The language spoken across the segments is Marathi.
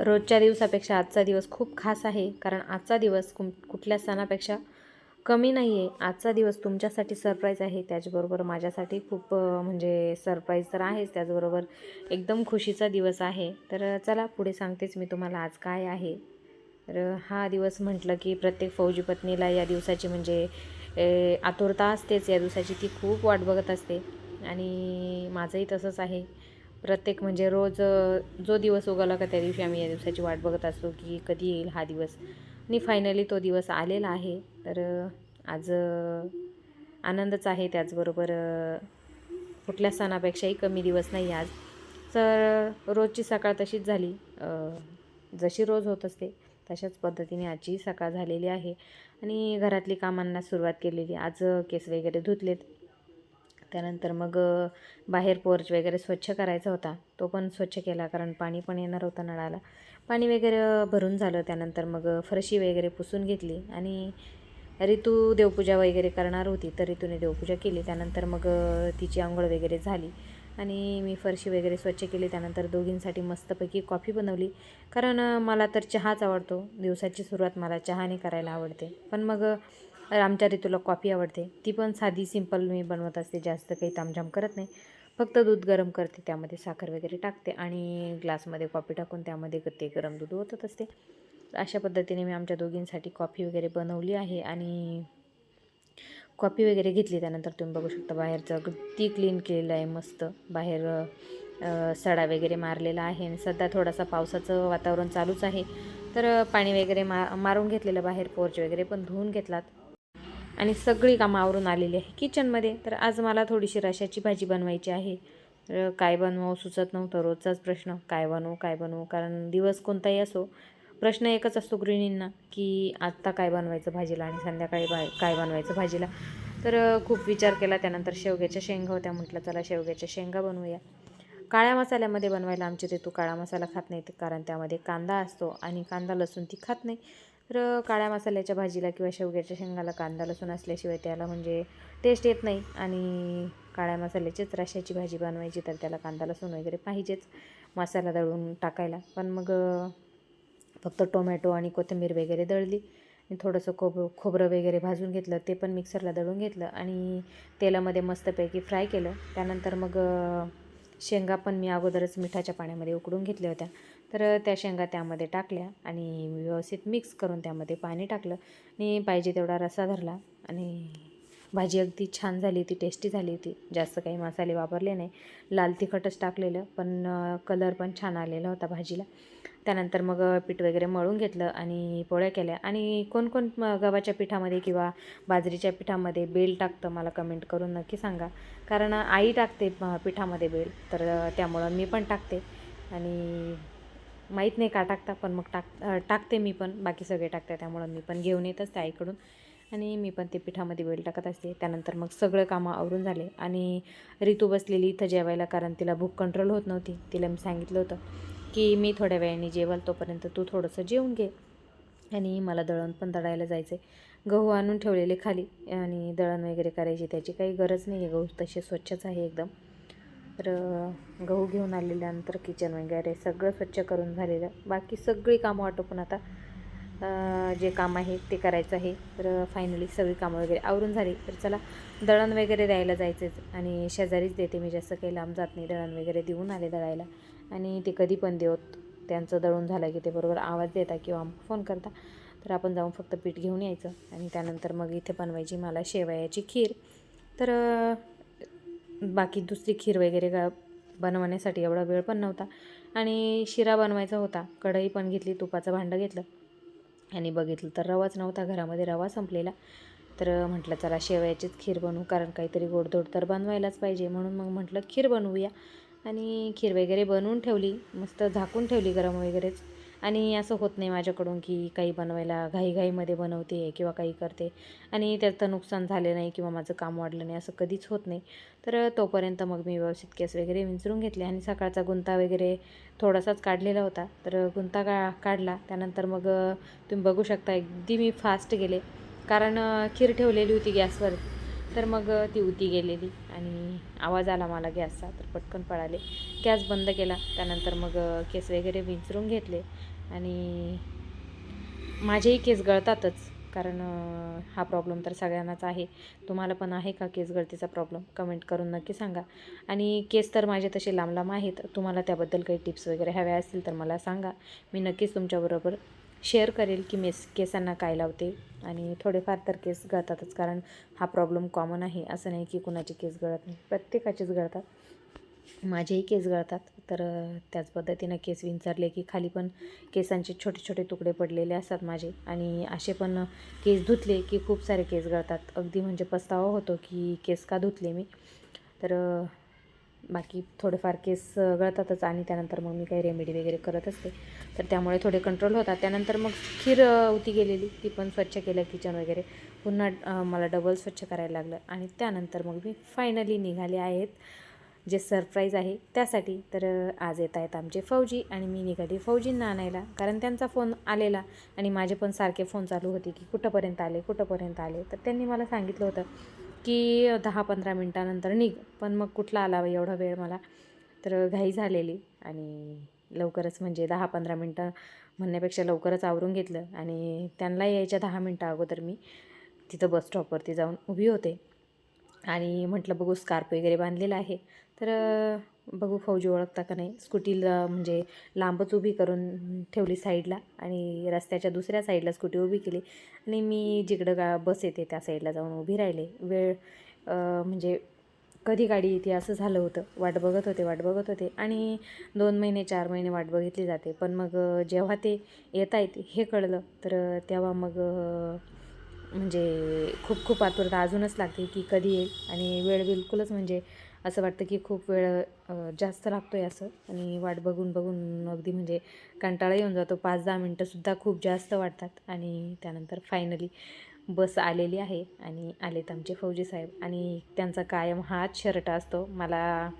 रोजच्या दिवसापेक्षा आजचा दिवस खूप खास आहे, कारण आजचा दिवस कुठल्या सणापेक्षा कमी नाही आहे. आजचा दिवस तुमच्यासाठी सरप्राईज आहे, त्याचबरोबर माझ्यासाठी खूप म्हणजे सरप्राईज तर आहेच, त्याचबरोबर एकदम खुशीचा दिवस आहे. तर चला पुढे सांगतेच मी तुम्हाला आज काय आहे. तर हा दिवस म्हटलं की प्रत्येक फौजी पत्नीला या दिवसाची म्हणजे आतुरता असतेच. या दिवसाची ती खूप वाट बघत असते आणि माझंही तसंच आहे. प्रत्येक म्हणजे रोज जो दिवस उगवला का त्या दिवशी आम्ही या दिवसाची वाट बघत असतो की कधी येईल हा दिवस, आणि फायनली तो दिवस आलेला आहे. तर आज आनंदच आहे, त्याचबरोबर कुठल्या सणापेक्षाही कमी दिवस नाही आज. तर रोजची सकाळ तशीच झाली, जशी रोज होत असते तशाच पद्धतीने आजची सकाळ झालेली आहे आणि घरातली कामांना सुरुवात केलेली. आज केस वगैरे धुतलेत, त्यानंतर मग बाहेर पोर्च वगैरे स्वच्छ करायचा होता, तो पण स्वच्छ केला, कारण पाणी पण येणार होतं नळाला. पाणी वगैरे भरून झालं. त्यानंतर मग फरशी वगैरे पुसून घेतली आणि ऋतू देवपूजा वगैरे करणार होती, तर ऋतूने देवपूजा केली. त्यानंतर मग तिची अंघोळ वगैरे झाली आणि मी फरशी वगैरे स्वच्छ केली. त्यानंतर दोघींसाठी मस्तपैकी कॉफी बनवली, कारण मला तर चहाच आवडतो. दिवसाची सुरुवात मला चहाने करायला आवडते, पण मग आमच्या ऋतूला कॉफी आवडते. ती पण साधी सिंपल मी बनवत असते, जास्त काही तामझाम करत नाही. फक्त दूध गरम करते, त्यामध्ये साखर वगैरे टाकते आणि ग्लासमध्ये कॉफी टाकून त्यामध्ये ते गरम दूध ओतत असते. अशा पद्धतीने मी आमच्या दोघींसाठी कॉफी वगैरे बनवली आहे आणि कॉफी वगैरे घेतली. त्यानंतर तुम्ही बघू शकता बाहेरचं अगदी क्लीन केलेलं आहे, मस्त. बाहेर सडा वगैरे मारलेला आहे आणि सध्या थोडासा पावसाचं वातावरण चालूच आहे. तर पाणी वगैरे मारून घेतलेलं, बाहेर पोर्च वगैरे पण धुवून घेतलात आणि सगळी कामं आवरून आलेली आहे किचनमध्ये. तर आज मला थोडीशी रशाची भाजी बनवायची आहे. तर काय बनवावं सुचत नव्हतं. रोजचाच प्रश्न, काय बनवू काय बनवू, कारण दिवस कोणताही असो प्रश्न एकच असतो गृहिणींना, की आत्ता काय बनवायचं भाजीला आणि संध्याकाळी काय बनवायचं भाजीला. तर खूप विचार केला. त्यानंतर शेवग्याच्या शेंगा होत्या, म्हटलं चला शेवग्याच्या शेंगा बनवूया. काळ्या मसाल्यामध्ये बनवायला आमची ऋतू काळा मसाला खात नाही, कारण त्यामध्ये कांदा असतो आणि कांदा लसूण ती खात नाही. तर काळ्या मसाल्याच्या भाजीला किंवा शेवग्याच्या शेंगाला कांदा लसूण असल्याशिवाय त्याला म्हणजे टेस्ट येत नाही. आणि काळ्या मसाल्याचीच रश्याची भाजी बनवायची तर त्याला कांदा लसूण वगैरे पाहिजेच मसाला दळून टाकायला. पण मग फक्त टोमॅटो आणि कोथिंबीर वगैरे दळली आणि थोडंसं खोबरं वगैरे भाजून घेतलं, ते पण मिक्सरला दळून घेतलं आणि तेलामध्ये मस्तपैकी फ्राय केलं. त्यानंतर मग शेंगा पण मी अगोदरच मिठाच्या पाण्यामध्ये उकडून घेतल्या होत्या, तर त्या शेंगा त्यामध्ये टाकल्या आणि व्यवस्थित मिक्स करून त्यामध्ये पाणी टाकलं आणि पाहिजे तेवढा रस्सा धरला आणि भाजी अगदी छान झाली होती, टेस्टी झाली होती. जास्त काही मसाले वापरले नाही, लाल तिखटच टाकलेलं, पण कलर पण छान आलेला होता भाजीला. त्यानंतर मग पीठ वगैरे मळून घेतलं आणि पोळ्या केल्या. आणि कोण कोण गव्हाच्या पिठामध्ये किंवा बाजरीच्या पिठामध्ये बेल टाकतं, मला कमेंट करून नक्की सांगा, कारण आई टाकते पिठामध्ये बेल, तर त्यामुळं मी पण टाकते. आणि माहीत नाही का टाकता, पण मग टाकते मी पण. बाकी सगळे टाकते, त्यामुळं मी पण घेऊन येत असते आईकडून आणि मी पण ते पिठामध्ये बेल टाकत असते. त्यानंतर मग सगळं कामं आवरून झाले आणि ऋतू बसलेली इथं जेवायला, कारण तिला भूक कंट्रोल होत नव्हती. तिला मी सांगितलं होतं की मी थोड्या वेळाने जेवल, तोपर्यंत तू थोडंसं जेवून घे. आणि मला दळण पण दळायला जायचं आहे. गहू आणून ठेवलेले खाली आणि दळण वगैरे करायची त्याची काही गरज नाही आहे, गहू तसे स्वच्छच आहे एकदम. तर गहू घेऊन आलेल्यानंतर किचन वगैरे सगळं स्वच्छ करून झालेलं, बाकी सगळी कामं आटोपून आता जे काम आहे ते करायचं आहे. तर फायनली सगळी कामं वगैरे आवरून झाली. तर चला दळण वगैरे द्यायला जायचंच आणि शेजारीच देते मी, जास्त काही लांब जात नाही. दळण वगैरे देऊन आले दळायला आणि ते कधी पण देवत, त्यांचं दळून झालं की ते बरोबर आवाज देता किंवा फोन करता, तर आपण जाऊन फक्त पीठ घेऊन यायचं. आणि त्यानंतर मग इथे बनवायची मला शेवयाची खीर. तर बाकी दुसरी खीर वगैरे बनवण्यासाठी एवढा वेळ पण नव्हता आणि शिरा बनवायचा होता. कढई पण घेतली, तुपाचं भांडं घेतलं आणि बघितलं तर रवाच नव्हता घरामध्ये, रवा संपलेला. तर म्हटलं चला शेवयाचीच खीर बनवू, कारण काहीतरी गोडधोड तर बनवायलाच पाहिजे, म्हणून मग म्हटलं खीर बनवूया. आणि खीर वगैरे बनवून ठेवली, मस्त झाकून ठेवली गरम वगैरेच. आणि असं होत नाही माझ्याकडून की काही बनवायला घाईघाईमध्ये बनवते किंवा काही करते आणि त्याचं नुकसान झालं नाही किंवा माझं काम वाढलं नाही, असं कधीच होत नाही. तर तोपर्यंत मग मी व्यवस्थित केस वगैरे विंचरून घेतले आणि सकाळचा गुंता वगैरे थोडासाच काढलेला होता, तर गुंता काढला. त्यानंतर मग तुम्ही बघू शकता अगदी मी फास्ट गेले, कारण खीर ठेवलेली होती गॅसवर तर मग ती उती गेलेली आणि आवाज आला मला गॅसचा, तर पटकन पळाले, गॅस बंद केला. त्यानंतर मग केस वगैरे विंचरून घेतले आणि माझेही केस गळतातच, कारण हा प्रॉब्लेम तर सगळ्यांनाच आहे. तुम्हाला पण आहे का केस गळतीचा प्रॉब्लेम? कमेंट करून नक्की सांगा. आणि केस तर माझे तसे लांब लांब आहेत. तुम्हाला त्याबद्दल काही टिप्स वगैरे हव्या असतील तर मला सांगा. मी नक्कीच तुमच्याबरोबर शेअर करेल की केसांना काय लावते. आणि थोडेफार तर केस गळतातच, कारण हा प्रॉब्लेम कॉमन आहे. असं नाही की कुणाचे केस गळत नाही, प्रत्येकाचेच गळतात. माझेही केस गळतात. तर त्याच पद्धतीनं केस विंचरले की खाली पण केसांचे छोटे छोटे तुकडे पडलेले असतात माझे. आणि असे पण केस धुतले की खूप सारे केस गळतात. अगदी म्हणजे पस्तावा होतो की केस का धुतले मी. तर बाकी थोडेफार केस गळतातच आणि त्यानंतर मग मी काही रेमेडी वगैरे करत असते, तर त्यामुळे थोडे कंट्रोल होतात. त्यानंतर मग खीर होती गेलेली, ती पण स्वच्छ केलं किचन वगैरे. पुन्हा मला डबल स्वच्छ करायला लागलं आणि त्यानंतर मग मी फायनली निघाले आहेत जे सरप्राईज आहे त्यासाठी. तर आज येत आहेत आमचे फौजी आणि मी निघाली फौजींना आणायला, कारण त्यांचा फोन आलेला आणि माझे पण सारखे फोन चालू होते की कुठंपर्यंत आले कुठंपर्यंत आले. तर त्यांनी मला सांगितलं होतं की 10-15 मिनटानंतर निघ, पण मग कुठला आला एवढा वेळ मला. तर घाई झालेली आणि लवकरच म्हणजे 10-15 मिनटं म्हणण्यापेक्षा लवकरच आवरून घेतलं आणि त्यांना यायच्या 10 मिनटं अगोदर मी तिथं बस स्टॉपवरती जाऊन उभी होते आणि म्हटलं बघू स्कार्फ वगैरे बांधलेला आहे, तर बघू फौजी ओळखता का नाही. स्कूटीला म्हणजे लांबच उभी करून ठेवली साईडला आणि रस्त्याच्या दुसऱ्या साईडला स्कूटी उभी केली आणि मी जिकडं बस येते त्या साईडला जाऊन उभी राहिले. वेळ म्हणजे कधी गाडी येते असं झालं होतं. वाट बघत होते आणि 2 महिने 4 महिने वाट बघितली जाते. पण मग जेव्हा ते येत आहेत हे कळलं, तर तेव्हा मग म्हणजे खूप खूप आतुरता अजूनच लागते की कधी येईल. आणि वेळ बिलकुलच म्हणजे असं वाटतं की खूप वेळ जास्त लागतो आहे असं. आणि वाट बघून बघून अगदी म्हणजे कंटाळा येऊन जातो. 5-10 मिनटंसुद्धा खूप जास्त वाटतात. आणि त्यानंतर फायनली बस आलेली आहे आणि आलेत आमचे फौजी साहेब. आणि त्यांचा कायम हाच शर्ट असतो. मला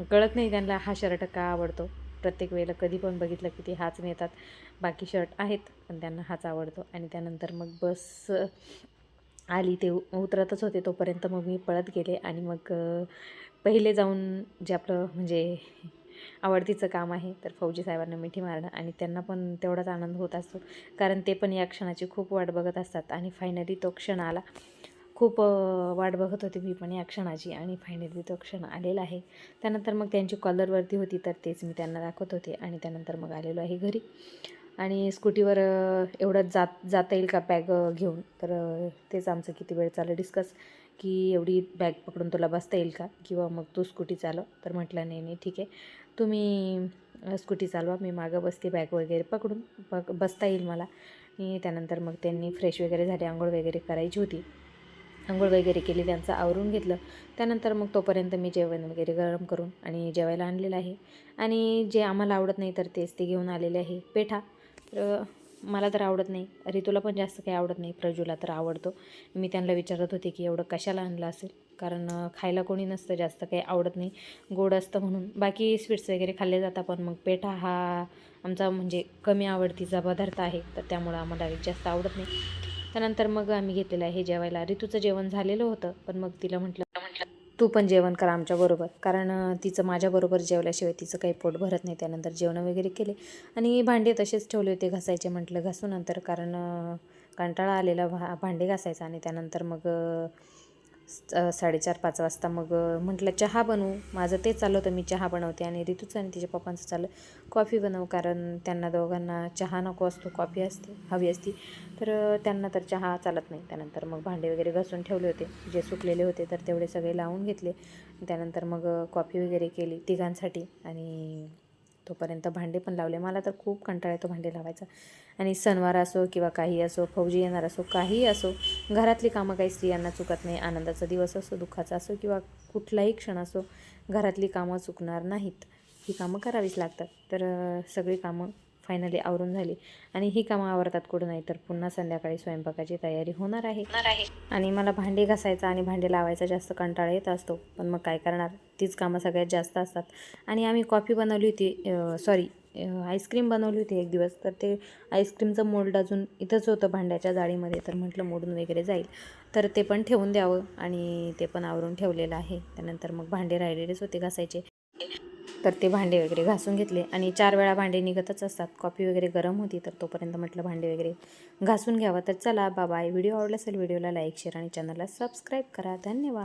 कळत नाही त्यांना हा शर्ट का आवडतो. प्रत्येक वेळेला कधी पण बघितलं की ते हाच नेतात. बाकी शर्ट आहेत पण त्यांना हाच आवडतो. आणि त्यानंतर मग बस आली, ते उतरतच होते तोपर्यंत मग मी पळत गेले आणि मग पहिले जाऊन जे आपलं म्हणजे आवडतीचं काम आहे तर फौजी साहेबांना मिठी मारणं. आणि त्यांना पण तेवढाच आनंद होत असतो, कारण ते पण या क्षणाची खूप वाट बघत असतात. आणि फायनली तो क्षण आला. खूप वाट बघत होते मी पण या क्षणाची आणि फायनली तो क्षण आलेला आहे. त्यानंतर मग त्यांची कॉलरवरती होती तर तेच मी त्यांना दाखवत होते. आणि त्यानंतर मग आलेलो आहे घरी. आणि स्कूटीवर एवढं जाता येईल का बॅग घेऊन. तर तेच आमचं किती वेळ चाललं डिस्कस की एवढी बॅग पकडून तुला बसता येईल का, किंवा मग तू स्कूटी चालव. तर म्हटलं नाही नाही ठीक आहे, तुम्ही स्कूटी चालवा, मी मागं बसते, बॅग वगैरे पकडून बसता येईल मला. आणि त्यानंतर मग त्यांनी फ्रेश वगैरे झाले, आंघोळ वगैरे करायची होती. आंघोळ वगैरे केली, त्यांचं आवरून घेतलं. त्यानंतर मग तोपर्यंत मी जेवण वगैरे गरम करून आणि जेवायला आणलेलं आहे. आणि जे आम्हाला आवडत नाही तर तेच ते घेऊन आलेले आहे, पेठा. तर मला तर आवडत नाही, रितूला पण जास्त काही आवडत नाही, प्रजूला तर आवडतो. मी त्यांना विचारत होते की एवढं कशाला आणलं असेल, कारण खायला कोणी नसतं, जास्त काही आवडत नाही, गोड असतं म्हणून. बाकी स्वीट्स वगैरे खाल्ले जातात, पण मग पेठा हा आमचा म्हणजे कमी आवडतीचा पदार्थ आहे, तर त्यामुळं आम्हाला जास्त आवडत नाही. त्यानंतर मग आम्ही घेतलेलं आहे जेवायला. ऋतूचं जेवण झालेलं होतं, पण मग तिला म्हटलं तू पण जेवण कर आमच्याबरोबर, कारण तिचं माझ्याबरोबर जेवल्याशिवाय तिचं काही पोट भरत नाही. त्यानंतर जेवण वगैरे केले आणि भांडे तसेच ठेवले होते घासायचे. म्हटलं घासू नंतर, कारण कंटाळा आलेला भांडे घासायचा. आणि त्यानंतर मग 4:30-5 वाजता मग म्हटलं चहा बनवू. माझं तेच चाललं होतं, मी चहा बनवते आणि ऋतूचं आणि तिच्या पप्पांचं चाललं कॉफी बनवू, कारण त्यांना दोघांना चहा नको असतो, कॉफी हवी असती. तर त्यांना तर चहा चालत नाही. त्यानंतर मग भांडे वगैरे घासून ठेवले होते, जे सुकलेले होते तर तेवढे सगळे लावून घेतले. त्यानंतर मग कॉफी वगैरे केली तिघांसाठी आणि तोपर्यंत भांडे पण लावले. मला तर खूप कंटाळा येतो भांडे लावायचा. आणि सणवार असो किंवा काही असो, फौजी येणार असो, काहीही असो, घरातली कामं काही स्त्रियांना चुकत नाही. आनंदाचा दिवस असो, दुःखाचा असो किंवा कुठलाही क्षण असो, घरातली कामं चुकणार नाहीत. ही कामं करावीच लागतात. तर सगळी कामं फायनली आवरून झाली आणि ही कामं आवरतात कुठं नाही तर पुन्हा संध्याकाळी स्वयंपाकाची तयारी होणार आहे. आणि मला भांडी घासायचा आणि भांडी लावायचा जास्त कंटाळा येत असतो, पण मग काय करणार, तीच कामं सगळ्यात जास्त असतात. आणि आम्ही कॉफी बनवली होती, आईस्क्रीम बनवली होती एक दिवस, तर ते आईस्क्रीमचं मोल्ड अजून इथंच होतं भांड्याच्या जाळीमध्ये, तर म्हटलं मोडून वगैरे जाईल, तर ते पण ठेवून द्यावं आणि ते पण आवरून ठेवलेलं आहे. त्यानंतर मग भांडे राहिलेलेच होते घासायचे, तर ते भांडे वगैरे घासून घेतले. आणि 4 वेळा भांडे निघतच असतात. कॉफी वगैरे गरम होती, तर तोपर्यंत म्हटलं भांडे वगैरे घासून घ्यावं. तर चला बाय. व्हिडिओ आवडला असेल व्हिडिओला लाईक शेअर आणि चॅनलला सबस्क्राईब करा. धन्यवाद.